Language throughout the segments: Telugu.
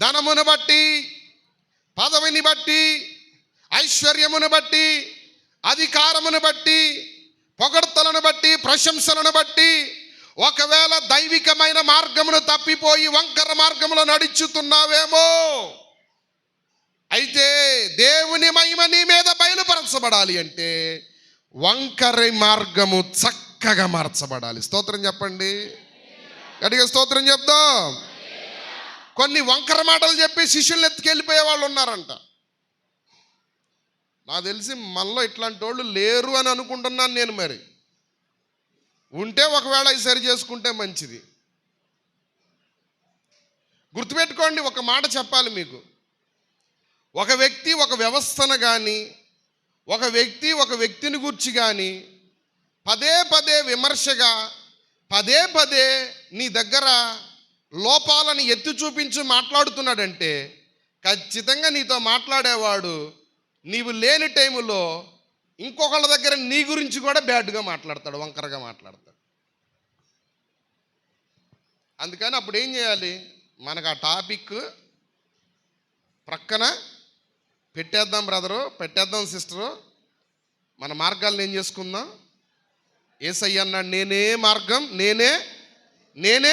ధనమును బట్టి, పదవిని బట్టి, ఐశ్వర్యమును బట్టి, అధికారమును బట్టి, పొగడ్తలను బట్టి, ప్రశంసలను బట్టి ఒకవేళ దైవికమైన మార్గమును తప్పిపోయి వంకర మార్గములో నడుచుతున్నావేమో, అయితే దేవుని మహిమ నీ మీద బయలుపరచబడాలి అంటే వంకర మార్గము చక్కగా మార్చబడాలి. స్తోత్రం చెప్పండి, గట్టిగా స్తోత్రం చెప్దాం. కొన్ని వంకర మాటలు చెప్పి శిష్యుల్ని ఎత్తుకెళ్ళిపోయే వాళ్ళు ఉన్నారంట. నాకు తెలిసి మనలో ఇట్లాంటి వాళ్ళు లేరు అని అనుకుంటున్నాను నేను. మరి ఉంటే ఒకవేళ ఇది సరి చేసుకుంటే మంచిది. గుర్తుపెట్టుకోండి, ఒక మాట చెప్పాలి మీకు. ఒక వ్యక్తి ఒక వ్యవస్థను కానీ, ఒక వ్యక్తిని గూర్చి కానీ పదే పదే విమర్శగా, పదే పదే నీ దగ్గర లోపాలను ఎత్తి చూపించి మాట్లాడుతున్నాడంటే ఖచ్చితంగా నీతో మాట్లాడేవాడు నీవు లేని టైములో ఇంకొకళ్ళ దగ్గర నీ గురించి కూడా బ్యాడ్గా మాట్లాడతాడు, వంకరగా మాట్లాడతాడు. అందుకని అప్పుడు ఏం చేయాలి? మనకు ఆ టాపిక్ ప్రక్కన పెట్టేద్దాం బ్రదరు, పెట్టేద్దాం సిస్టరు. మన మార్గాలను ఏం చేసుకుందాం? యేసయ్య అన్నాడు, నేనే మార్గం, నేనే.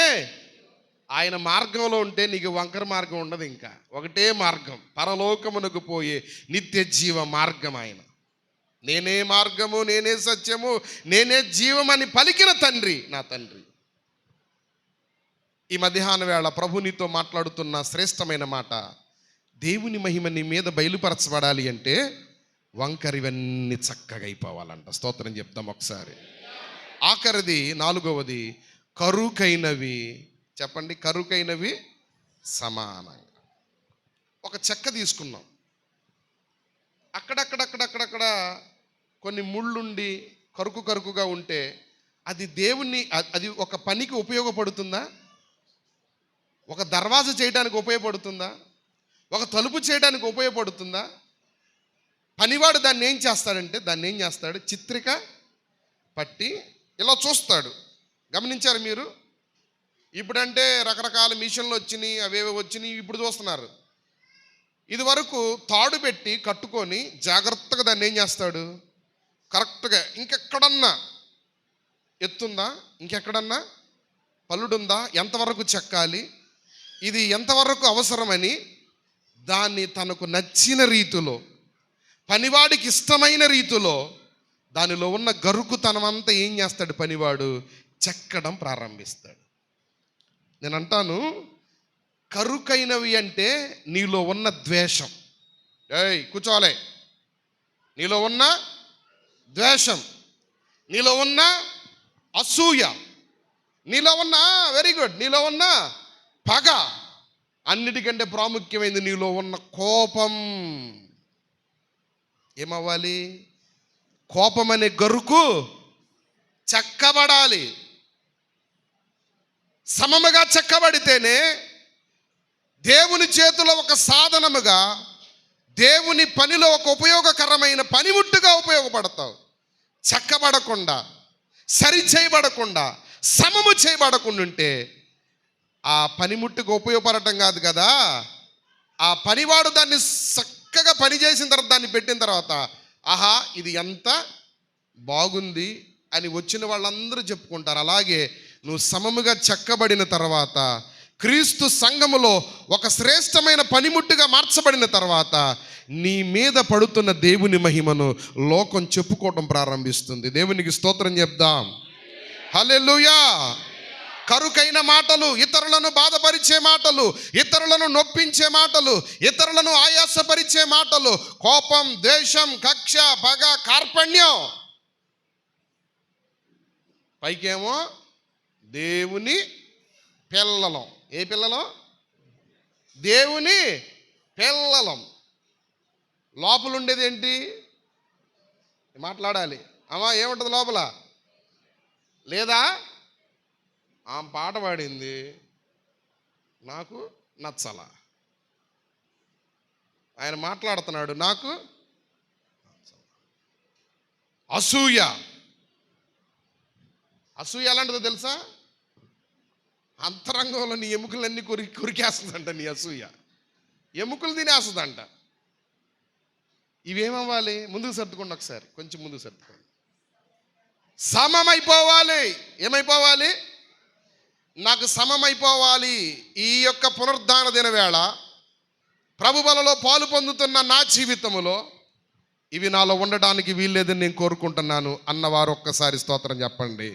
ఆయన మార్గంలో ఉంటే నీకు వంకర మార్గం ఉండదు. ఇంకా ఒకటే మార్గం, పరలోకమునకు పోయే నిత్య జీవ మార్గం. ఆయన నేనే మార్గము, నేనే సత్యము, నేనే జీవమని పలికిన తండ్రి నా తండ్రి. ఈ మధ్యాహ్న వేళ ప్రభు నీతో మాట్లాడుతున్న శ్రేష్టమైన మాట, దేవుని మహిమ నీ మీద బయలుపరచబడాలి అంటే వంకరివన్నీ చక్కగా అయిపోవాలంట. స్తోత్రం చెప్తాం ఒకసారి. ఆఖరిది, 4వది, కరుకైనవి. చెప్పండి, కరుకైనవి సమానంగా. ఒక చెక్క తీసుకున్నాం, అక్కడక్కడ కొన్ని ముళ్ళుండి కరుకుగా ఉంటే అది ఒక పనికి ఉపయోగపడుతుందా? ఒక దర్వాజా చేయడానికి ఉపయోగపడుతుందా? ఒక తలుపు చేయడానికి ఉపయోగపడుతుందా? పనివాడు దాన్ని ఏం చేస్తాడు? చిత్రిక పట్టి ఇలా చూస్తాడు. గమనించారు మీరు? ఇప్పుడంటే రకరకాల మిషన్లు వచ్చినాయి, అవేవో వచ్చినాయి, ఇప్పుడు చూస్తున్నారు. ఇది వరకు తాడు పెట్టి కట్టుకొని జాగ్రత్తగా దాన్ని ఏం చేస్తాడు? కరెక్ట్గా ఇంకెక్కడన్నా ఎత్తుందా, ఇంకెక్కడన్నా పలుడుందా, ఎంతవరకు చెక్కాలి, ఇది ఎంతవరకు అవసరమని దాన్ని తనకు నచ్చిన రీతిలో, పనివాడికి ఇష్టమైన రీతిలో దానిలో ఉన్న గరుకుతనమంతా ఏం చేస్తాడు? పనివాడు చెక్కడం ప్రారంభిస్తాడు. నేను అంటాను, కరుకైనవి అంటే నీలో ఉన్న ద్వేషం. కూర్చోలే. నీలో ఉన్న ద్వేషం, నీలో ఉన్న అసూయ, నీలో ఉన్న వెరీ గుడ్, నీలో ఉన్న పగ, అన్నిటికంటే ప్రాముఖ్యమైనది నీలో ఉన్న కోపం. ఏమవ్వాలి? కోపం అనే గరుకు చెక్కబడాలి. సమముగా చెక్కబడితేనే దేవుని చేతిలో ఒక సాధనముగా, దేవుని పనిలో ఒక ఉపయోగకరమైన పనిముట్టుగా ఉపయోగపడతావు. చెక్కబడకుండా, సరి చేయబడకుండా, సమము చేయబడకుండా ఉంటే ఆ పనిముట్టుకు ఉపయోగపడటం కాదు కదా. ఆ పనివాడు దాన్ని చక్కగా పని చేసిన తర్వాత, దాన్ని పెట్టిన తర్వాత, ఆహా ఇది ఎంత బాగుంది అని వచ్చిన వాళ్ళందరూ చెప్పుకుంటారు. అలాగే నువ్వు సమముగా చెక్కబడిన తర్వాత, క్రీస్తు సంఘములో ఒక శ్రేష్టమైన పనిముట్టుగా మార్చబడిన తర్వాత, నీ మీద పడుతున్న దేవుని మహిమను లోకం చెప్పుకోవటం ప్రారంభిస్తుంది. దేవునికి స్తోత్రం చెప్దాం. హల్లెలూయా. కరుకైన మాటలు, ఇతరులను బాధపరిచే మాటలు, ఇతరులను నొప్పించే మాటలు, ఇతరులను ఆయాసపరిచే మాటలు, కోపం, ద్వేషం, కక్ష, పగ, కార్పణ్యం, పైకేమో దేవుని పిల్లలం. ఏ పిల్లలం? దేవుని పిల్లలం. లోపల ఉండేది ఏంటి? మాట్లాడాలి. అమ్మా ఏముంటుంది లోపల? లేదా ఆమె పాట పాడింది, నాకు నచ్చల. ఆయన మాట్లాడుతున్నాడు, నాకు అసూయ. అసూయ ఎలాంటిదో తెలుసా? అంతరంగంలో నీ ఎముకలన్నీ కొరికేస్తుందంట నీ అసూయ. ఎముకలు తినేస్తుందంట. ఇవేమవ్వాలి? ముందుకు సర్దుకోండి, ఒకసారి కొంచెం ముందుకు సర్దుకోండి. సమమైపోవాలి. ఏమైపోవాలి? నాకు సమమైపోవాలి. ఈ యొక్క పునరుద్ధాన దిన వేళ ప్రభు బలలో పాలు పొందుతున్న నా జీవితంలో ఇవి నాలో ఉండడానికి వీల్లేదని నేను కోరుకుంటున్నాను అన్నవారు ఒక్కసారి స్తోత్రం చెప్పండి.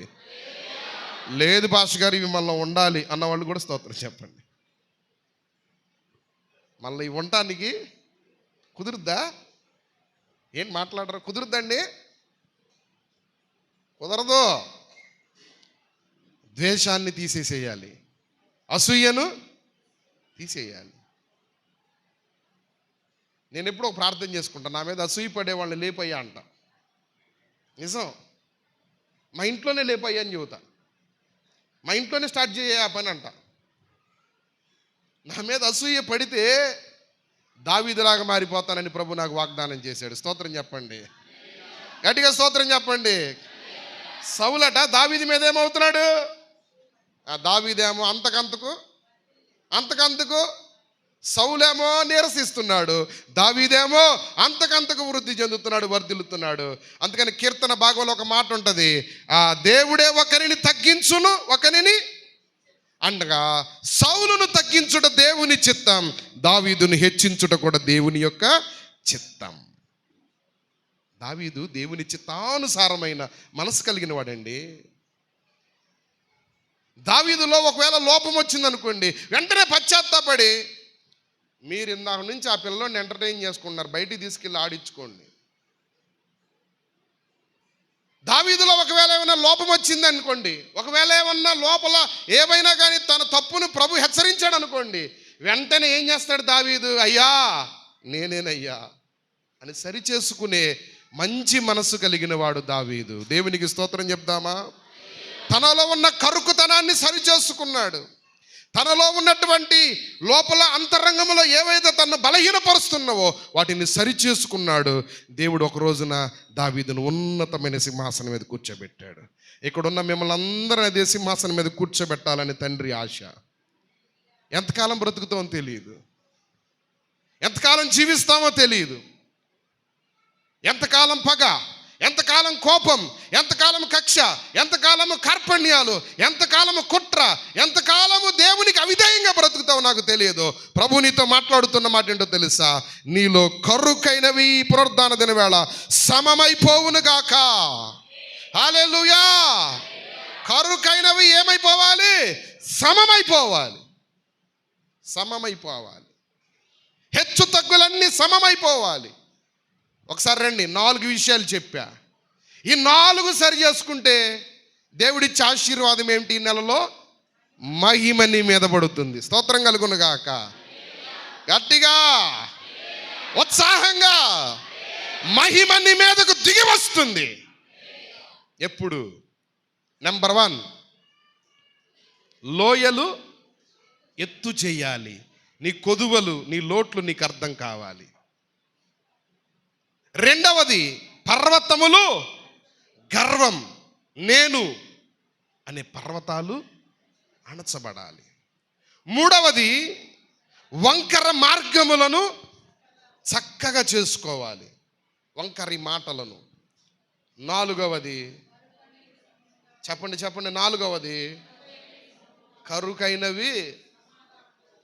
లేదు పాస్టర్ గారు ఇవి మనలో ఉండాలి అన్నవాళ్ళు కూడా స్తోత్రం చెప్పండి. మళ్ళీ ఇవి ఉండటానికి కుదురుద్దా? ఏం మాట్లాడరు? కుదురుద్దండి? కుదరదు. ద్వేషాన్ని తీసేసేయాలి, అసూయను తీసేయాలి. నేను ఎప్పుడో ప్రార్థన చేసుకుంటాను, నా మీద అసూయ పడేవాళ్ళని లేపయ్యా అంట. నిజం, మా ఇంట్లోనే లేపయ్యా అని చెబుతా. మా ఇంట్లోనే స్టార్ట్ చేయ ఆ పని అంట. నా మీద అసూయ పడితే దావీదులాగా మారిపోతానని ప్రభు నాకు వాగ్దానం చేశాడు. స్తోత్రం చెప్పండి, గట్టిగా స్తోత్రం చెప్పండి. సౌలట దావీదు మీద ఏమవుతున్నాడు? ఆ దావీదేమో అంతకంతకు సౌలేమో నిరసిస్తున్నాడు, దావీదేమో అంతకంతకు వృద్ధి చెందుతున్నాడు, వర్ధిల్లుతున్నాడు. అందుకని కీర్తన భాగంలో ఒక మాట ఉంటుంది, ఆ దేవుడే ఒకరిని తగ్గించును ఒకరిని అనగా సౌలును తగ్గించుట దేవుని చిత్తం, దావీదును హెచ్చించుట కూడా దేవుని యొక్క చిత్తం. దావీదు దేవుని చిత్తానుసారమైన మనసు కలిగిన వాడండి. దావీదులో ఒకవేళ లోపం వచ్చిందనుకోండి, వెంటనే పశ్చాత్తాపడి, మీరు ఇందాక నుంచి ఆ పిల్లోని ఎంటర్టైన్ చేసుకుంటున్నారు, బయటికి తీసుకెళ్ళి ఆడించుకోండి. దావీదులో ఒకవేళ ఏమైనా లోపం వచ్చింది అనుకోండి, ఒకవేళ ఏమన్నా లోపల ఏమైనా కానీ తన తప్పును ప్రభు హెచ్చరించాడు అనుకోండి, వెంటనే ఏం చేస్తాడు దావీదు? అయ్యా నేనేనయ్యా అని సరిచేసుకునే మంచి మనసు కలిగిన వాడు దావీదు. దేవునికి స్తోత్రం చెప్దామా? తనలో ఉన్న కరుకుతనాన్ని సరిచేసుకున్నాడు. తనలో ఉన్నటువంటి లోపల అంతరంగంలో ఏవైతే తనను బలహీనపరుస్తున్నావో వాటిని సరిచేసుకున్నాడు. దేవుడు ఒక రోజున దావీదును ఉన్నతమైన సింహాసనం మీద కూర్చోబెట్టాడు. ఇక్కడున్న మిమ్మల్ని అందరినీ అదే సింహాసనం మీద కూర్చోబెట్టాలని తండ్రి ఆశ. ఎంతకాలం బ్రతుకుతామో తెలియదు, ఎంతకాలం జీవిస్తామో తెలియదు. ఎంతకాలం పగ, ఎంతకాలం కోపం, ఎంతకాలం కక్ష, ఎంతకాలము కార్పణ్యాలు, ఎంతకాలము కుట్ర, ఎంతకాలము దేవునికి అవిధేయంగా బ్రతుకుతావు నాకు తెలియదు. ప్రభు నీతో మాట్లాడుతున్న మాట ఏంటో తెలుసా? నీలో కరుకైనవి పునరుద్ధాన దిన వేళ సమమైపోవును గాక. హల్లెలూయా. కరుకైనవి ఏమైపోవాలి? సమమైపోవాలి. సమమైపోవాలి. హెచ్చు తగ్గులన్నీ సమమైపోవాలి. ఒకసారి రండి, 4 విషయాలు చెప్పా. ఈ 4 సరి చేసుకుంటే దేవుడిచ్చే ఆశీర్వాదం ఏమిటి? ఈ నెలలో మహిమ నీ మీద పడుతుంది. స్తోత్రం కలుగును గాక. గట్టిగా ఉత్సాహంగా మహిమ నీ మీదకు దిగి వస్తుంది. ఎప్పుడు? నెంబర్ 1, లోయలు ఎత్తు చేయాలి. నీ కొదువలు, నీ లోట్లు నీకు అర్థం కావాలి. రెండవది, పర్వతములు గర్వం, నేను అనే పర్వతాలు అణచబడాలి. మూడవది, వంకర మార్గములను చక్కగా చేసుకోవాలి, వంకరి మాటలను. నాలుగవది, చెప్పండి, నాలుగవది, కరుకైనవి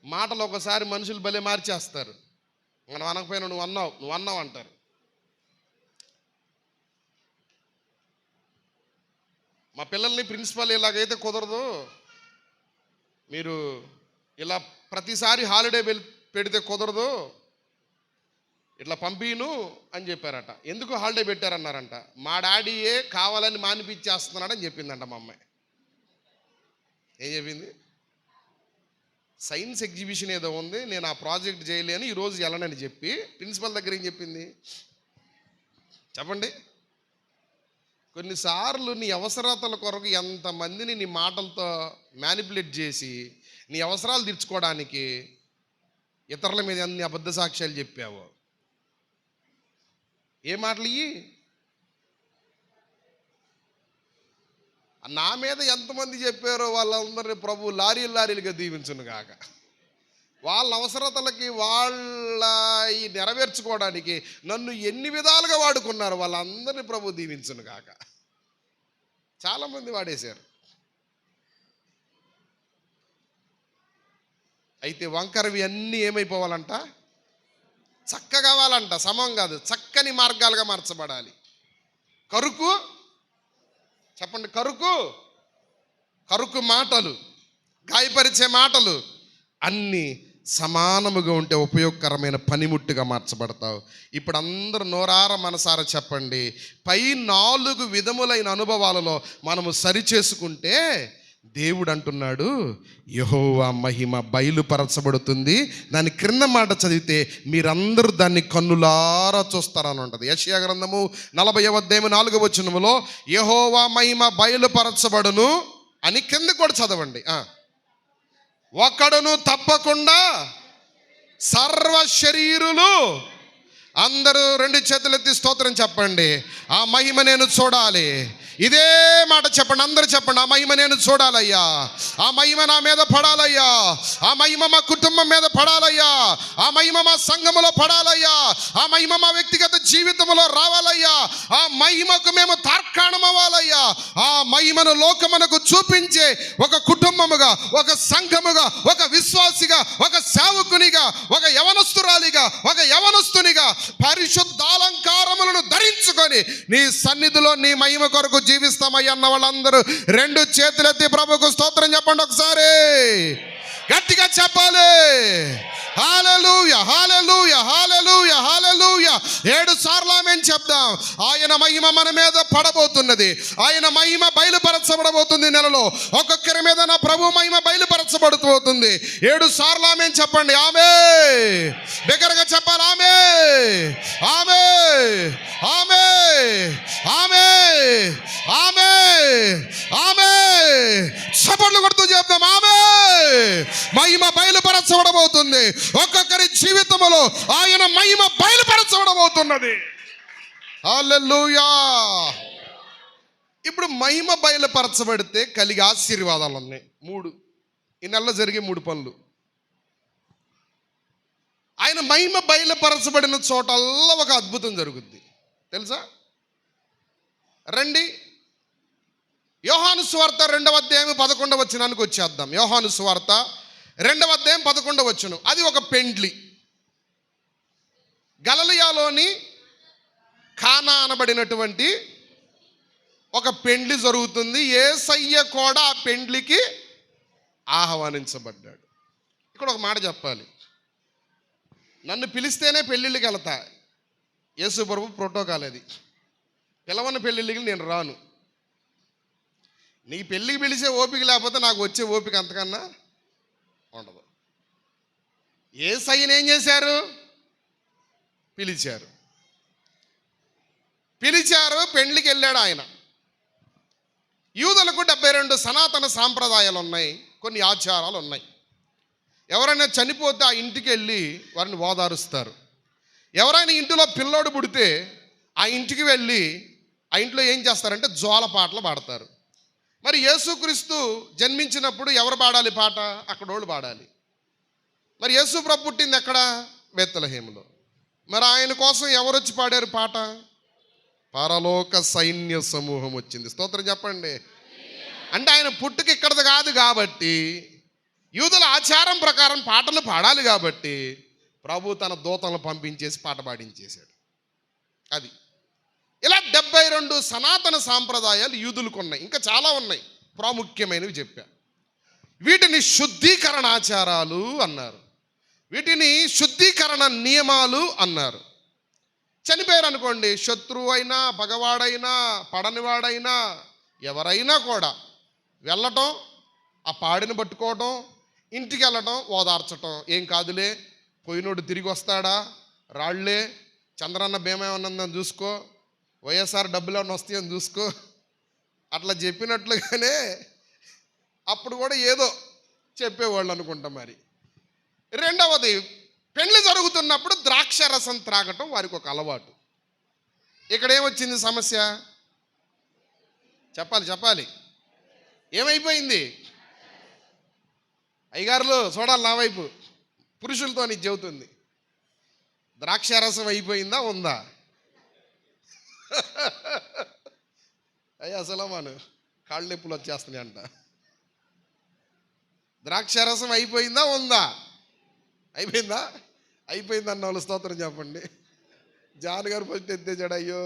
మాటలు. ఒకసారి మనుషులు భలే మార్చేస్తారు. మనం అనకపోయినా నువ్వు అన్నావు అంటారు. మా పిల్లల్ని ప్రిన్సిపల్ ఇలాగైతే కుదరదు, మీరు ఇలా ప్రతిసారి హాలిడే పెడితే కుదరదు, ఇట్లా పంపిను అని చెప్పారట. ఎందుకు హాలిడే పెట్టారన్నారంట. మా డాడీయే కావాలని మానిపించేస్తున్నాడని చెప్పిందంట మా అమ్మాయి. ఏం చెప్పింది? సైన్స్ ఎగ్జిబిషన్ ఏదో ఉంది, నేను ఆ ప్రాజెక్ట్ చేయలేని ఈరోజు వెళ్ళనని చెప్పి ప్రిన్సిపల్ దగ్గర ఏం చెప్పింది చెప్పండి. కొన్నిసార్లు నీ అవసరతల కొరకు ఎంతమందిని నీ మాటలతో మ్యానిపులేట్ చేసి నీ అవసరాలు తీర్చుకోవడానికి ఇతరుల మీద అన్ని అబద్ధ సాక్ష్యాలు చెప్పావు. ఏ మాటలు ఇవి? నా మీద ఎంతమంది చెప్పారో వాళ్ళందరినీ ప్రభు లారీలుగా దీవించును గాక. వాళ్ళ అవసరతలకి వాళ్ళ ఈ నెరవేర్చుకోవడానికి నన్ను ఎన్ని విధాలుగా వాడుకున్నారు, వాళ్ళందరినీ ప్రభు దీవించును కాక. చాలామంది వాడేశారు. అయితే వంకరవి అన్నీ ఏమైపోవాలంట? చక్క కావాలంట. సమం కాదు, చక్కని మార్గాలుగా మార్చబడాలి. కరుకు చెప్పండి, కరుకు కరుకు మాటలు, గాయపరిచే మాటలు అన్నీ సమానముగా ఉంటే ఉపయోగకరమైన పనిముట్టుగా మార్చబడతావు. ఇప్పుడు అందరూ నోరార మనసారా చెప్పండి, పై 4 విధములైన అనుభవాలలో మనము సరిచేసుకుంటే దేవుడు అంటున్నాడు, యెహోవా మహిమ బయలుపరచబడుతుంది. దాని క్రింద మాట చదివితే మీరందరూ దాన్ని కన్నులారా చూస్తారని ఉంటుంది. యెషయా గ్రంథము 40వ అధ్యాయం 4వ వచనములో యెహోవా మహిమ బయలుపరచబడును అని కింద కూడా చదవండి. ఒకడును తప్పకుండా సర్వ శరీరులు, అందరూ 2 చేతులెత్తి స్తోత్రం చెప్పండి. ఆ మహిమ నేను చూడాలి. ఇదే మాట చెప్పండి, అందరూ చెప్పండి. ఆ మహిమ నేను చూడాలయ్యా, ఆ మహిమ నా మీద పడాలయ్యా, ఆ మహిమ మా కుటుంబం మీద పడాలయ్యా, ఆ మహిమ మా సంఘములో పడాలయ్యా, ఆ మహిమ మా వ్యక్తిగత జీవితంలో రావాలయ్యా, ఆ మహిమకు మేము తార్కాణం అవ్వాలయ్యా. ఆ మహిమను లోకమునకు చూపించే ఒక కుటుంబముగా, ఒక సంఘముగా, ఒక విశ్వాసిగా, ఒక సేవకునిగా, ఒక యవనస్తురాలిగా, ఒక యవనస్తునిగా పరిశుద్ధాలంకారములను ధరించుకొని నీ సన్నిధిలో నీ మహిమ కొరకు జీవిస్తామయ్య అన్న వాళ్ళందరూ 2 చేతులెత్తి ప్రభుకు స్తోత్రం చెప్పండి ఒకసారి. గట్టిగా చెప్పాలి. హల్లెలూయా, హల్లెలూయా, హల్లెలూయా, హల్లెలూయా. 7 సార్లు ఆమేన్ చెప్దాం. ఆయన మహిమ మన మీద పడబోతున్నది. ఆయన మహిమ బయలుపరచబడబోతుంది. నెలలో ఒక్కొక్కరి మీద నా ప్రభు మహిమ బయలుపరచబడుతుంది. 7 సార్లు ఆమేన్ చెప్పండి. ఆమేన్. బిగ్గరగా చెప్పాలి. ఆమేన్, ఆమేన్, ఆమేన్, ఆమేన్, ఆమేన్, ఆమేన్. చప్పట్లు కొడుతూ చెప్దాం. ఆమేన్. మహిమ బయలుపరచబడబోతుంది. ఒక్కొక్కరి జీవితంలో ఆయన మహిమ బయలుపరచబడబోతున్నది. హల్లెలూయా. ఇప్పుడు మహిమ బయలుపరచబడితే కలిగే ఆశీర్వాదాలు ఉన్నాయి 3. ఈ నెలలో జరిగే 3 పనులు. ఆయన మహిమ బయలుపరచబడిన చోటల్లా ఒక అద్భుతం జరుగుద్ది, తెలుసా? రండి, యోహాను సువార్త 2వ అధ్యాయం 11వ వచనానికి వచ్చేద్దాం. యోహాను సువార్త 2వ అధ్యాయం 11వ వచనం. అది ఒక పెండ్లి. గలిలయలోని కానా అనబడినటువంటి ఒక పెండ్లి జరుగుతుంది. యేసయ్య కూడా ఆ పెండ్లికి ఆహ్వానించబడ్డాడు. ఇక్కడ ఒక మాట చెప్పాలి. నన్ను పిలిస్తేనే పెళ్ళిళ్ళకి వెళ్తా. యేసు ప్రభు ప్రోటోకాల్ అది. పిలవని పెళ్ళిళ్ళకి నేను రాను. నీ పెళ్ళికి పిలిచే ఓపిక లేకపోతే నాకు వచ్చే ఓపిక అంతకన్నా ఉండదు. యేసయ్యని ఏం చేశారు? పిలిచారు. పెళ్ళికి వెళ్ళాడు ఆయన. యూదులకు 72 సనాతన సాంప్రదాయాలు ఉన్నాయి, కొన్ని ఆచారాలు ఉన్నాయి. ఎవరైనా చనిపోతే ఆ ఇంటికి వెళ్ళి వారిని ఓదారుస్తారు. ఎవరైనా ఇంటిలో పిల్లోడు పుడితే ఆ ఇంటికి వెళ్ళి ఆ ఇంట్లో ఏం చేస్తారంటే జోల పాటలు పాడతారు. మరి యేసుక్రీస్తు జన్మించినప్పుడు ఎవరు పాడాలి పాట? అక్కడోళ్ళు పాడాలి. మరి యేసు ప్రభు పుట్టింది ఎక్కడ? బెత్లెహేములో. మరి ఆయన కోసం ఎవరు వచ్చి పాడారు పాట? పరలోక సైన్య సమూహం వచ్చింది. స్తోత్రం చెప్పండి. అంటే ఆయన పుట్టుక ఇక్కడది కాదు కాబట్టి, యూదుల ఆచారం ప్రకారం పాటలు పాడాలి కాబట్టి ప్రభు తన దూతలను పంపించేసి పాట పాడించేశాడు. అది ఇలా 72 సనాతన సాంప్రదాయాలు యూదులకు ఉన్నాయి. ఇంకా చాలా ఉన్నాయి, ప్రాముఖ్యమైనవి చెప్పా. వీటిని శుద్ధీకరణ ఆచారాలు అన్నారు, వీటిని శుద్ధీకరణ నియమాలు అన్నారు. చనిపోయారు అనుకోండి, శత్రువు అయినా పగవాడైనా పడనివాడైనా ఎవరైనా కూడా వెళ్ళటం, ఆ పాడిని పట్టుకోవటం, ఇంటికి వెళ్ళటం, ఓదార్చటం. ఏం కాదులే, పోయినోడు తిరిగి వస్తాడా, రాళ్లే, చంద్రన్న భీమా ఏమన్నదని చూసుకో, వైఎస్ఆర్ డబ్బులు ఏమన్నా వస్తాయని చూసుకో, అట్లా చెప్పినట్లుగానే అప్పుడు కూడా ఏదో చెప్పేవాళ్ళు అనుకుంటాం. మరి రెండవది, పెళ్లి జరుగుతున్నప్పుడు ద్రాక్ష రసం త్రాగటం వారికి ఒక అలవాటు. ఇక్కడ ఏమొచ్చింది సమస్య? చెప్పాలి. ఏమైపోయింది? అయ్యగారులు చూడాలి నా వైపు. పురుషులతో నీకు చెబుతుంది. ద్రాక్షారసం అయిపోయిందా ఉందా? అయ్యా అసలమాను కాళ్ళు నొప్పులు వచ్చేస్తున్నాయి అంట. ద్రాక్షారసం అయిపోయిందా ఉందా? అయిపోయిందా? అయిపోయింది అన్న వాళ్ళు స్తోత్రం చెప్పండి. జాన్ గారు ఫస్ట్ ఎత్తేసాడు. అయ్యో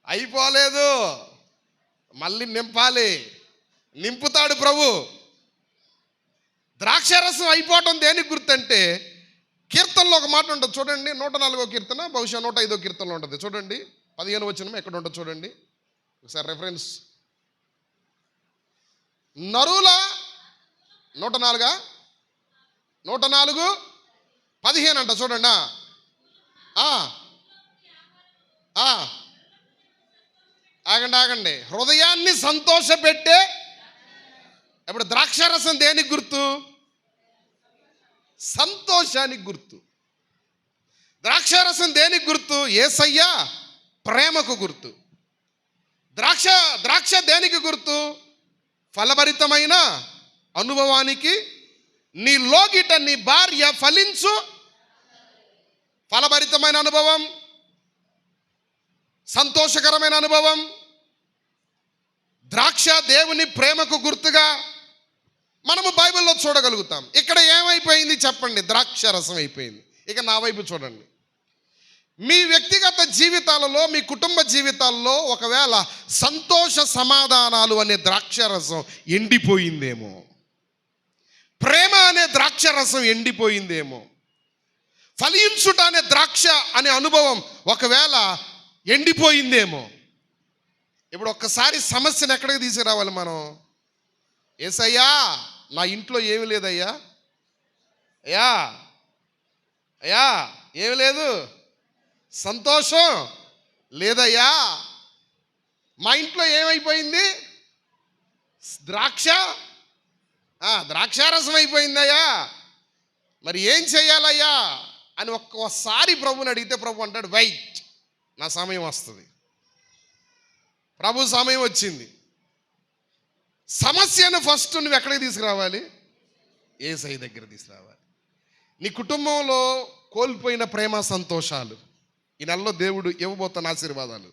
అయిపోలేదు, మళ్ళీ నింపాలి. నింపుతాడు ప్రభు. ద్రాక్షారసం అయిపోవటం దేనికి గుర్తంటే, కీర్తనలో ఒక మాట ఉంటుంది చూడండి. 104వ కీర్తన, బహుశా 105వ కీర్తనలో ఉంటుంది చూడండి. 15 వచనం ఎక్కడ ఉంటుంది చూడండి ఒకసారి రెఫరెన్స్. నరుల 104:15 అంట చూడండి. ఆగండి. హృదయాన్ని సంతోషపెట్టే. ఇప్పుడు ద్రాక్షారసం దేనికి గుర్తు? సంతోషానికి గుర్తు. ద్రాక్షారసం దేనికి గుర్తు? యేసయ్య ప్రేమకు గుర్తు. ద్రాక్ష దేనికి గుర్తు? ఫలభరితమైన అనుభవానికి. నీ లోగిట నీ భార్య ఫలించు. ఫలభరితమైన అనుభవం, సంతోషకరమైన అనుభవం. ద్రాక్ష దేవుని ప్రేమకు గుర్తుగా మనము బైబిల్లో చూడగలుగుతాం. ఇక్కడ ఏమైపోయింది చెప్పండి? ద్రాక్షారసం అయిపోయింది. ఇక నా వైపు చూడండి. మీ వ్యక్తిగత జీవితాలలో, మీ కుటుంబ జీవితాల్లో ఒకవేళ సంతోష సమాధానాలు అనే ద్రాక్షారసం ఎండిపోయిందేమో, ప్రేమ అనే ద్రాక్షారసం ఎండిపోయిందేమో, ఫలించుట అనే ద్రాక్ష అనే అనుభవం ఒకవేళ ఎండిపోయిందేమో. ఇప్పుడు ఒక్కసారి సమస్యను ఎక్కడికి తీసుకురావాలి మనం? యేసయ్యా నా ఇంట్లో ఏమి లేదయ్యా, అయ్యా ఏమి లేదు, సంతోషం లేదయ్యా. మా ఇంట్లో ఏమైపోయింది? ద్రాక్షారసం అయిపోయిందయ్యా, మరి ఏం చెయ్యాలయ్యా అని ఒక్కసారి ప్రభుని అడిగితే ప్రభు అంటాడు, వెయిట్, నా సమయం వస్తుంది. ప్రభు సమయం వచ్చింది. సమస్యను ఫస్ట్ నువ్వు ఎక్కడికి తీసుకురావాలి? యేసయ్య దగ్గర తీసుకురావాలి. నీ కుటుంబంలో కోల్పోయిన ప్రేమ సంతోషాలు ఈ నెలలో దేవుడు ఇవ్వబోతున్న ఆశీర్వాదాలు,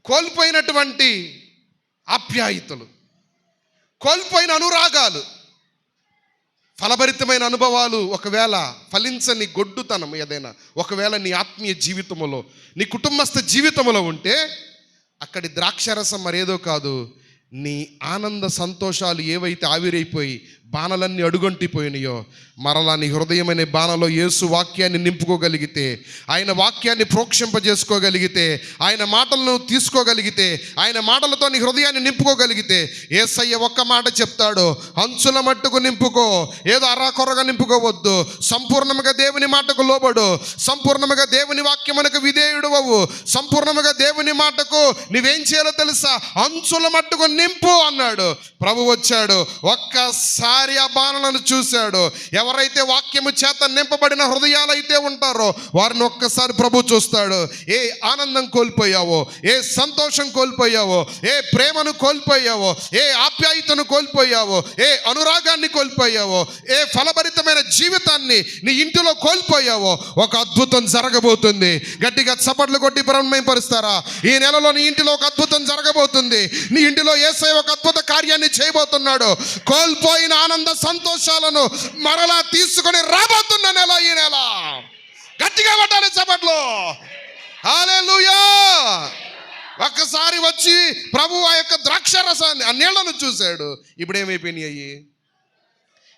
కోల్పోయినటువంటి ఆప్యాయతలు, కోల్పోయిన అనురాగాలు, ఫలభరితమైన అనుభవాలు, ఒకవేళ ఫలించని గొడ్డుతనం ఏదైనా ఒకవేళ నీ ఆత్మీయ జీవితంలో, నీ కుటుంబస్థ జీవితంలో ఉంటే అక్కడి ద్రాక్షరసం మరేదో కాదు, నీ ఆనంద సంతోషాలు ఏవైతే ఆవిరైపోయి బాణలన్నీ అడుగంటిపోయినాయో మరలా నీ హృదయం అనే బాణలో యేసు వాక్యాన్ని నింపుకోగలిగితే, ఆయన వాక్యాన్ని ప్రోక్షింపజేసుకోగలిగితే, ఆయన మాటలను తీసుకోగలిగితే, ఆయన మాటలతో నీ హృదయాన్ని నింపుకోగలిగితే, యేసయ్య ఒక్క మాట చెప్తాడు, అంచుల మట్టుకు నింపుకో, ఏదో అరాకొరగా నింపుకోవద్దు, సంపూర్ణముగా దేవుని మాటకు లోబడు, సంపూర్ణముగా దేవుని వాక్యమునకు విధేయుడు అవ్వు, సంపూర్ణముగా దేవుని మాటకు నువ్వేం చేయాలో తెలుసా, అంచుల మట్టుకు నింపు అన్నాడు. ప్రభు వచ్చాడు, ఒక్కసారి ఆ బాణలను చూశాడు. ఎవరైతే వాక్యము చేత నింపబడిన హృదయాలైతే ఉంటారో వారిని ఒక్కసారి ప్రభు చూస్తాడు. ఏ ఆనందం కోల్పోయావో, ఏ సంతోషం కోల్పోయావో, ఏ ప్రేమను కోల్పోయావో, ఏ ఆప్యాయతను కోల్పోయావో, ఏ అనురాగాన్ని కోల్పోయావో, ఏ ఫలభరితమైన జీవితాన్ని నీ ఇంటిలో కోల్పోయావో, ఒక అద్భుతం జరగబోతుంది. గట్టిగా చప్పట్లు కొట్టి బ్రహ్మపరుస్తారా? ఈ నెలలో నీ ఇంటిలో ఒక అద్భుతం జరగబోతుంది. నీ ఇంటిలో యేసయ్య ఒక అద్భుత కార్యాన్ని చేయబోతున్నాడు. కోల్పోయిన ఆనంద సంతోషాలను మరలా తీసుకొని రాబోతున్న నెల ఈ నెల. గట్టిగా పట్టాలి చప్పట్లు. హల్లెలూయా. ఒక్కసారి వచ్చి ప్రభు ఆ యొక్క ద్రాక్షరసాన్ని, ఆ నీళ్లను చూశాడు. ఇప్పుడు ఏమైపోయినాయి?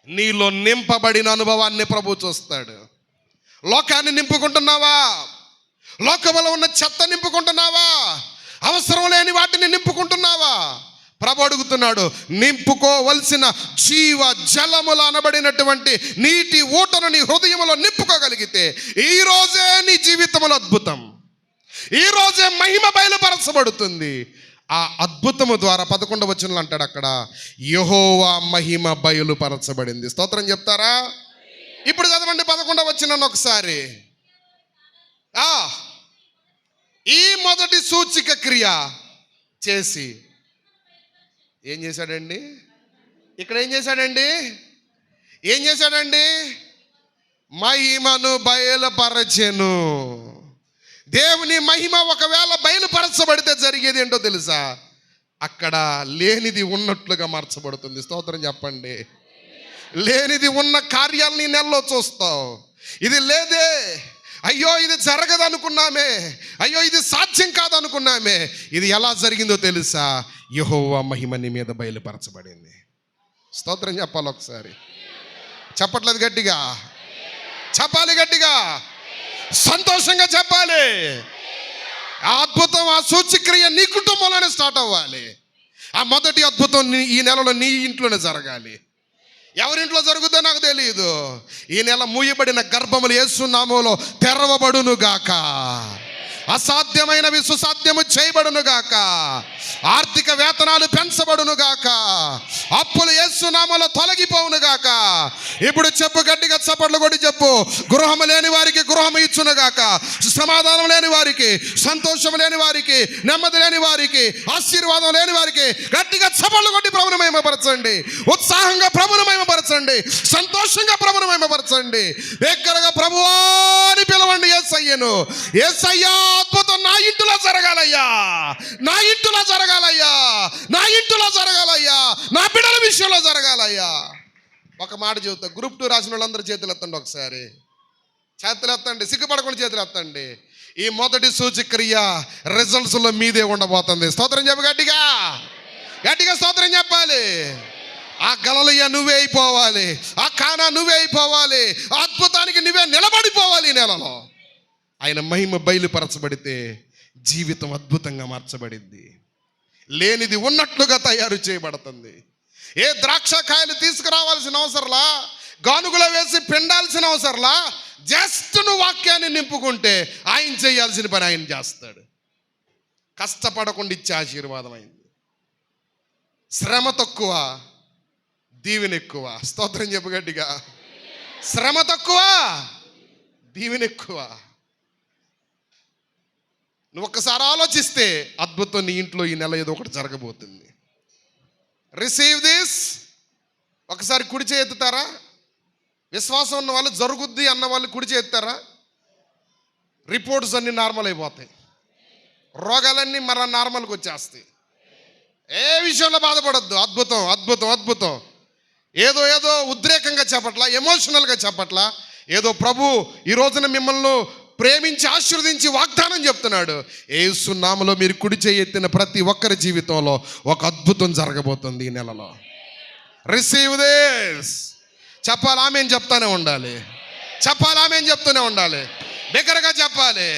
నీలో నింపబడిన అనుభవాన్ని ప్రభు చూస్తాడు. లోకాన్ని నింపుకుంటున్నావా? లోకంలో ఉన్న చెత్త నింపుకుంటున్నావా? అవసరం లేని వాటిని నింపుకుంటున్నావా? ప్రభు అడుగుతున్నాడు, నింపుకోవలసిన జీవ జలములు అనబడినటువంటి నీటి ఊటను నీ హృదయంలో నింపుకోగలిగితే ఈ రోజే నీ జీవితంలో అద్భుతం, ఈ రోజే మహిమ బయలుపరచబడుతుంది. ఆ అద్భుతము ద్వారా 11వ వచనంలో అంటాడు అక్కడ, యెహోవా మహిమ బయలుపరచబడింది. స్తోత్రం చెప్తారా? ఇప్పుడు చదవండి 11వ వచనాన్ని ఒకసారి. ఈ మొదటి సూచిక క్రియ చేసి ఏం చేశాడండి? ఇక్కడ ఏం చేశాడండి? ఏం చేశాడండి? మహిమను బయలుపరచెను. దేవుని మహిమ ఒకవేళ బయలుపరచబడితే జరిగేది ఏంటో తెలుసా? అక్కడ లేనిది ఉన్నట్లుగా మార్చబడుతుంది. స్తోత్రం చెప్పండి. లేనిది ఉన్న కార్యాలను ఈ నెలలో చూస్తావు. ఇది లేదే, అయ్యో ఇది జరగదు అనుకున్నామే, అయ్యో ఇది సాధ్యం కాదు అనుకున్నామే, ఇది ఎలా జరిగిందో తెలుసా? యెహోవా మహిమ నీ మీద బయలుపరచబడింది. స్తోత్రం చెప్పాలి. ఒకసారి చెప్పట్లేదు గట్టిగా? చెప్పాలి గట్టిగా, సంతోషంగా చెప్పాలి. ఆ అద్భుతం, ఆ సూచక్రియ నీ కుటుంబంలోనే స్టార్ట్ అవ్వాలి. ఆ మొదటి అద్భుతం ఈ నెలలో నీ ఇంట్లోనే జరగాలి. ఎవరింట్లో జరుగుతుందో నాకు తెలియదు. ఈ నెల మూయబడిన గర్భములు యేసు నామములో తెరవబడును గాక. అసాధ్యమైనవి సుసాధ్యము చేయబడును గాక. ఆర్థిక వేతనాలు పెంచబడును గాక. అప్పులు యేసు నామములో తొలగిపోవును గాక. ఇప్పుడు చెప్పు, గట్టిగా చప్పట్లు కొట్టి చెప్పు. గృహము లేని వారికి గృహము ఇచ్చును గాక. సమాధానం లేని వారికి, సంతోషం లేని వారికి, నెమ్మది లేని వారికి, ఆశీర్వాదం లేని వారికి గట్టిగా చప్పట్లు కొట్టి ప్రభువును మహిమపరచండి. ఉత్సాహంగా ప్రభువును మహిమపరచండి. సంతోషంగా ప్రభువును మహిమపరచండి. దగ్గరగా ప్రభువా అని పిలవండి. యేసయ్యను, యేసయ్యా అద్భుతం నా ఇంటిలో జరగాలయ్యా, నా ఇంటిలో జరగాలయ్యా, నా ఇంటిలో జరగాలయ్యా, నా బిడ్డల విషయంలో జరగాలయ్యా. ఒక మాట చెబుతా. గ్రూప్ 2 రాసిన వాళ్ళందరూ చేతులు ఎత్తండి. ఒకసారి చేతులు ఎత్తండి, సిగ్గుపడకుండా చేతులు ఎత్తండి. ఈ మొదటి సూచక్రియ రిజల్ట్స్లో మీదే ఉండబోతుంది. స్తోత్రం చెప్పు గట్టిగా, గట్టిగా స్తోత్రం చెప్పాలి. ఆ గలలియ నువ్వే అయిపోవాలి, ఆ కానా నువ్వే అయిపోవాలి, ఆ అద్భుతానికి నువ్వే నిలబడిపోవాలి. ఈ నెలలో ఆయన మహిమ బయలుపరచబడితే జీవితం అద్భుతంగా మార్చబడింది. లేనిది ఉన్నట్లుగా తయారు చేయబడుతుంది. ఏ ద్రాక్ష కాయలు తీసుకురావాల్సిన అవసరంలా, గానుగులో వేసి పిండాల్సిన అవసరంలా. జస్ట్ నువ్వు వాక్యాన్ని నింపుకుంటే ఆయన చేయాల్సిన పని ఆయన చేస్తాడు. కష్టపడకుండా ఇచ్చే ఆశీర్వాదం అయింది. శ్రమ తక్కువ, దీవెన ఎక్కువ. స్తోత్రం చెప్పు గట్టిగా. శ్రమ తక్కువ, దీవెన ఎక్కువ. నువ్వు ఒక్కసారి ఆలోచిస్తే అద్భుతం నీ ఇంట్లో ఈ నెల ఏదో ఒకటి జరగబోతుంది. Receive this. ఒకసారి కుడి చేతుతారా? విశ్వాసం ఉన్న వాళ్ళు, జరుగుద్ది అన్న వాళ్ళు కుడి చేస్తారా? రిపోర్ట్స్ అన్నీ నార్మల్ అయిపోతాయి. రోగాలన్నీ మరలా నార్మల్కి వచ్చేస్తాయి. ఏ విషయంలో బాధపడద్దు. అద్భుతం, అద్భుతం, అద్భుతం. ఏదో ఏదో ఉద్రేకంగా చెప్పట్లా, ఎమోషనల్గా చెప్పట్లా. ఏదో ప్రభు ఈ రోజున మిమ్మల్ని ప్రేమించి ఆశీర్వదించి వాగ్దానం చెప్తున్నాడు. యేసు నామములో మీరు కుడి చేయి ఎత్తిన ప్రతి ఒక్కరి జీవితంలో ఒక అద్భుతం జరగబోతుంది ఈ నెలలో. Receive this. చెప్పాలి, ఆమేన్ చెప్తానే ఉండాలి. చెప్పాలి, ఆమేన్ చెప్తూనే ఉండాలి. దగ్గరగా చెప్పాలి.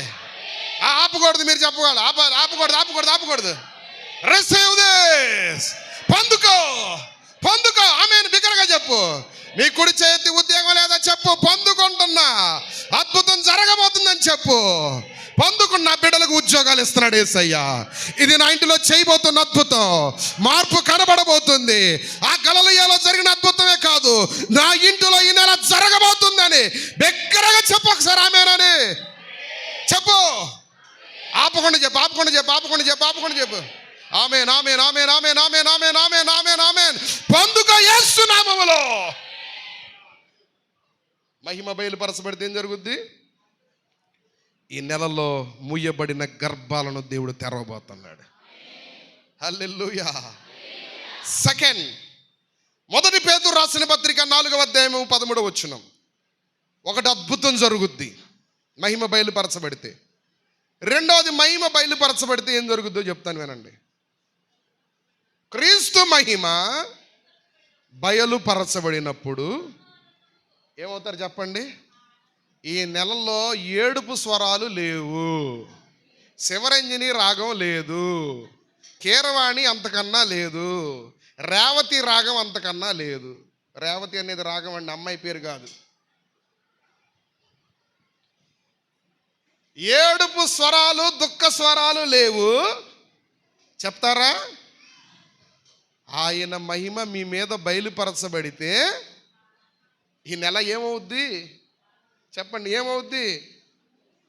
ఆపకూడదు. మీరు చెప్పగలరు. ఆపకూడదు, ఆపకూడదు, ఆపకూడదు. Receive this. పొందుకో, పొందుకో. ఆమేన్ బిగ్గరగా చెప్పు. నీ కుడి చేతి ఉద్యోగం లేదా చెప్పు, పొందుకుంటున్నా. అద్భుతం జరగబోతుందని చెప్పు. పొందుకున్న నా బిడ్డలకు ఉద్యోగాలు ఇస్తున్నాడు యేసయ్య. ఇది నా ఇంటిలో చేయబోతున్న అద్భుతం. మార్పు కనబడబోతుంది. ఆ గలిలయలో జరిగిన అద్భుతమే కాదు, నా ఇంటిలో ఈ నెల జరగబోతుందని బిగ్గరగా చెప్పు. ఒకసారి ఆమేనని చెప్పు. ఆపకుండా చెప్పు, ఆపకుండా చెప్పు, ఆపకుండా చెప్పు, ఆపకుండా చెప్పు. ఆమేన్, ఆమేన్, ఆమేన్, ఆమేన్, ఆమేన్, ఆమేన్, ఆమేన్, ఆమేన్, ఆమేన్. పొందుకో యేసు నామములో. మహిమ బయలుపరచబడితే ఏం జరుగుద్ది? ఈ నెలలో మూయబడిన గర్భాలను దేవుడు తెరవబోతున్నాడు. హల్లెలూయా. సెకండ్, మొదటి పేతురు రాసిన పత్రిక 4వ అధ్యాయము 13వ వచనం. ఒకటి అద్భుతం జరుగుద్ది మహిమ బయలుపరచబడితే. రెండవది, మహిమ బయలుపరచబడితే ఏం జరుగుద్దో చెప్తాను వినండి. క్రీస్తు మహిమ బయలుపరచబడినప్పుడు ఏమవుతారు చెప్పండి? ఈ నెలలో ఏడుపు స్వరాలు లేవు, శివరంజని రాగం లేదు, కీరవాణి అంతకన్నా లేదు, రేవతి రాగం అంతకన్నా లేదు. రేవతి అనేది రాగం అండి, అమ్మాయి పేరు కాదు. ఏడుపు స్వరాలు, దుఃఖ స్వరాలు లేవు. చెప్తారా? ఆయన మహిమ మీ మీద బయలుపరచబడితే ఈ నెల ఏమవుద్ది చెప్పండి? ఏమవుద్ది?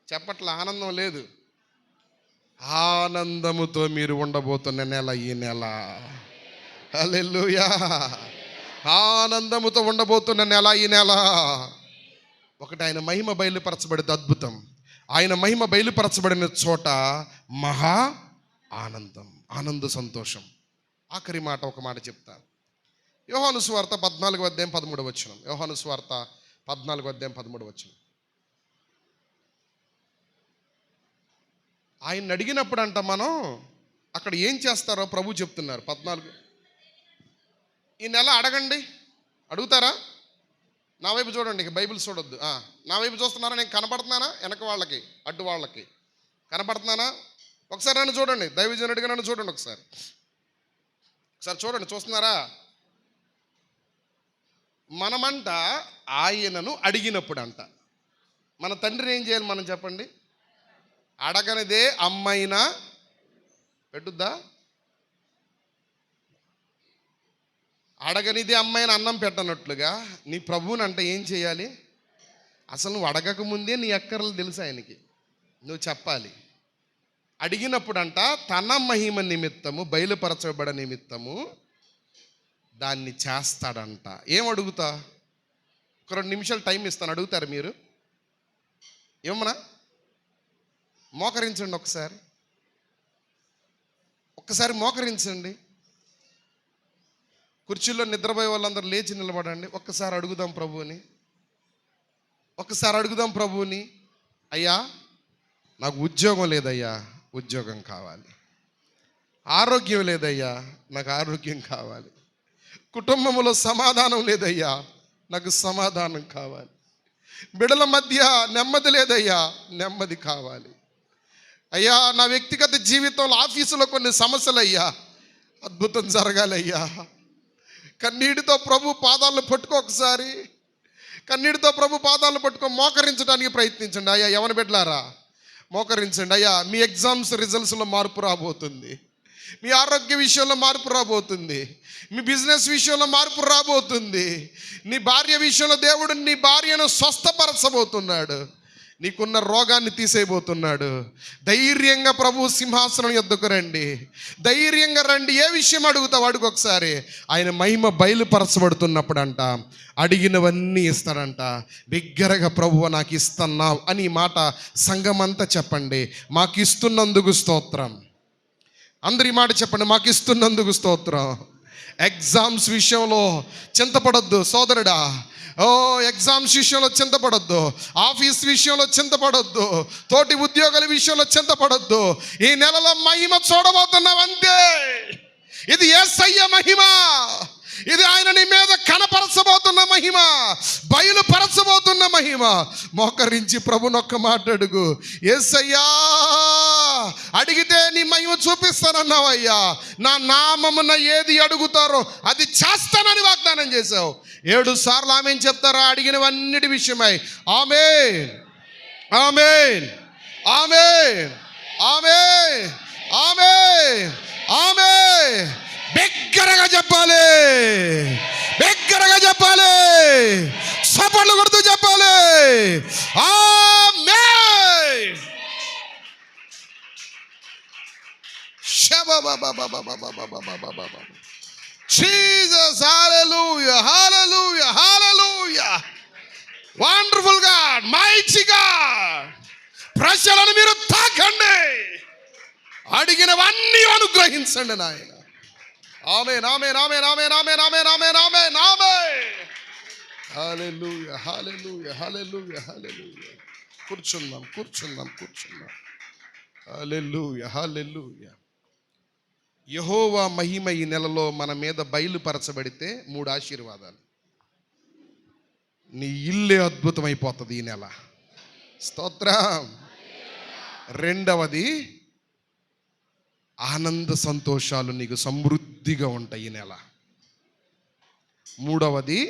చెప్పట్ల. ఆనందం లేదు. ఆనందముతో మీరు ఉండబోతున్న నెల ఈ నెల. హల్లెలూయా. ఆనందముతో ఉండబోతున్న నెల ఈ నెల. ఒకటి, ఆయన మహిమ బయలుపరచబడితే అద్భుతం. ఆయన మహిమ బయలుపరచబడిన చోట మహా ఆనందం, ఆనంద సంతోషం. ఆఖరి మాట, ఒక మాట చెప్తా. యోహాను సువార్త 14:13. యోహాను సువార్త 14:13. ఆయన అడిగినప్పుడు అంట మనం అక్కడ ఏం చేస్తారో ప్రభు చెప్తున్నారు. 14, ఈ నెల అడగండి. అడుగుతారా? నా వైపు చూడండి, బైబిల్ చూడొద్దు. నా వైపు చూస్తున్నారా? నేను కనపడుతున్నానా? వెనక వాళ్ళకి, అడ్డు వాళ్ళకి కనపడుతున్నానా? ఒకసారి నన్ను చూడండి, దైవజనుడిగా నన్ను చూడండి. ఒకసారి చూడండి, చూస్తున్నారా? మనమంట ఆయనను అడిగినప్పుడు అంట మన తండ్రిని ఏం చేయాలి మనం చెప్పండి? అడగనిదే అమ్మైనా పెట్టుద్దా? అడగనిదే అమ్మాయిని అన్నం పెట్టనట్లుగా నీ ప్రభువుని అంటే ఏం చేయాలి? అసలు నువ్వు అడగకముందే నీ అక్కర్లు తెలుసు ఆయనకి, నువ్వు చెప్పాలి. అడిగినప్పుడు అంట తన మహిమ నిమిత్తము, బయలుపరచబడ నిమిత్తము దాన్ని చేస్తాడంట. ఏం అడుగుతా? ఒక 2 నిమిషాలు టైం ఇస్తాను, అడుగుతారు మీరు? ఏమన్నా మోకరించండి, ఒక్కసారి మోకరించండి. కుర్చీల్లో నిద్రపోయే వాళ్ళందరూ లేచి నిలబడండి. ఒక్కసారి అడుగుదాం ప్రభువుని, అయ్యా నాకు ఉద్యోగం లేదయ్యా, ఉద్యోగం కావాలి. ఆరోగ్యం లేదయ్యా, నాకు ఆరోగ్యం కావాలి. కుటుంబంలో సమాధానం లేదయ్యా, నాకు సమాధానం కావాలి. బిడ్డల మధ్య నెమ్మది లేదయ్యా, నెమ్మది కావాలి. అయ్యా నా వ్యక్తిగత జీవితంలో, ఆఫీసులో కొన్ని సమస్యలు అయ్యా, అద్భుతం జరగాలయ్యా. కన్నీటితో ప్రభు పాదాలను పట్టుకో, ఒకసారి కన్నీటితో ప్రభు పాదాలను పట్టుకో, మోకరించడానికి ప్రయత్నించండి. అయ్యా యవన బిడ్డలారా మోకరించండి. అయ్యా మీ ఎగ్జామ్స్ రిజల్ట్స్లో మార్పు రాబోతుంది, మీ ఆరోగ్య విషయంలో మార్పు రాబోతుంది, మీ బిజినెస్ విషయంలో మార్పు రాబోతుంది, నీ భార్య విషయంలో దేవుడు నీ భార్యను స్వస్థపరచబోతున్నాడు, నీకున్న రోగాన్ని తీసేయబోతున్నాడు. ధైర్యంగా ప్రభు సింహాసనం యొద్దకు రండి, ధైర్యంగా రండి. ఏ విషయం అడుగుతావు అడుగు. ఒకసారి ఆయన మహిమ బయలుపరచబడుతున్నప్పుడు అంట అడిగినవన్నీ ఇస్తాడంట. బిగ్గరగా ప్రభువు నాకు ఇస్తున్నావు అని ఈ మాట సంఘమంతా చెప్పండి. మాకు ఇస్తున్నందుకు స్తోత్రం. అందరి మాట చెప్పండి, మాకు ఇస్తున్నందుకు స్తోత్రం. ఎగ్జామ్స్ విషయంలో చింతపడొద్దు సోదరుడా. ఎగ్జామ్స్ విషయంలో చింతపడొద్దు, ఆఫీస్ విషయంలో చింతపడొద్దు, తోటి ఉద్యోగాల విషయంలో చింతపడొద్దు. ఈ నెలలో మహిమ చూడబోతున్నావు అంతే. ఇది యేసయ్య మహిమ, ఇది ఆయన నీ మీద కనపరచబోతున్న మహిమ, బయలుపరచబోతున్న మహిమ. మోకరించి ప్రభునొక్క మాట అడుగు. యేసయ్యా అడిగితే నీ మహిమ చూపిస్తానన్నావయ్యా. నా నామమున ఏది అడుగుతారో అది చేస్తానని వాగ్దానం చేశావు. 7 సార్లు ఆమేన్ చెప్తారా? అడిగినవన్నిటి విషయమై ఆమేన్, ఆమేన్, ఆమేన్, ఆమేన్, ఆమేన్, ఆమేన్. బిగ్గరగా చెప్పాలి, బిగ్గరగా చెప్పాలి, చప్పట్లు కొడుతూ చెప్పాలి. ఆమేన్. Jesus, hallelujah, hallelujah, hallelujah. Wonderful God, mighty God. ప్రజలను మీరు తాకండి, అడిగినవన్నీ అనుగ్రహించండి నాయన. ఆమేన్, ఆమేన్, ఆమేన్, ఆమేన్, ఆమేన్, ఆమేన్, ఆమేన్, ఆమేన్, ఆమేన్. హల్లెలూయా, హల్లెలూయా, హల్లెలూయా, హల్లెలూయా. కూర్చుందాం. హల్లెలూయా, హల్లెలూయా. యెహోవా మహిమ ఈ నెలలో మన మీద బయలుపరచబడితే 3 ఆశీర్వాదాలు. నీ ఇల్లే అద్భుతమైపోతుంది ఈ నెల. స్తోత్రం. రెండవది, ఆనంద సంతోషాలు నీకు సమృద్ధిగా ఉంటాయి ఈ నెల. మూడవది,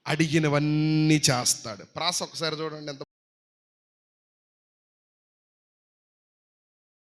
అడిగినవన్నీ చేస్తాడు. ప్రాస ఒకసారి చూడండి ఎంత